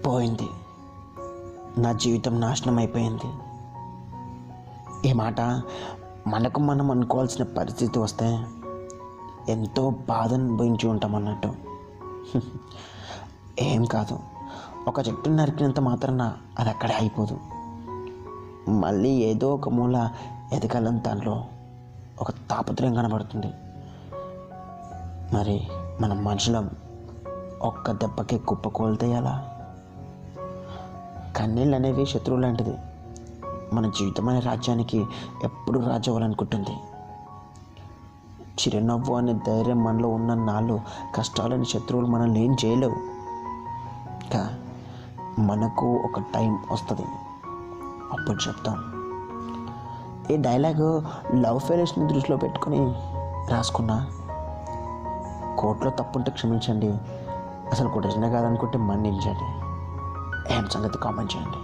పోయింది, నా జీవితం నాశనం అయిపోయింది. ఈ మాట మనకు మనం అనుకోవాల్సిన పరిస్థితి వస్తే ఎంతో బాధ అనుభవించి ఉంటాం అన్నట్టు. ఏం కాదు, ఒక చెట్టుని నరికినంత మాత్రాన అది అక్కడే అయిపోదు. మళ్ళీ ఏదో ఒక మూల ఎదగాలని దానిలో ఒక తాపత్రయం కనబడుతుంది. మరి మనం మనుషులం ఒక్క దెబ్బకి కుప్పకూలతేయాలా? కన్నీళ్ళు అనేవి శత్రువు లాంటిది. మన జీవితమైన రాజ్యానికి ఎప్పుడు రాజు అవ్వాలనుకుంటుంది. చిరునవ్వు అనే ధైర్యం మనలో ఉన్న నాళ్ళు కష్టాలని శత్రువులు మనల్ని ఏం చేయలేవు. ఇంకా మనకు ఒక టైం వస్తుంది, అప్పుడు చెప్తాం. ఈ డైలాగు లవ్ ఫెయిల్యూర్స్ని దృష్టిలో పెట్టుకొని రాసుకున్నా. కోర్టులో తప్పుంటే క్షమించండి, అసలు కొటేషనే కాదనుకుంటే మన్నించండి. ఏం సంగతి కామెంట్ చేయండి.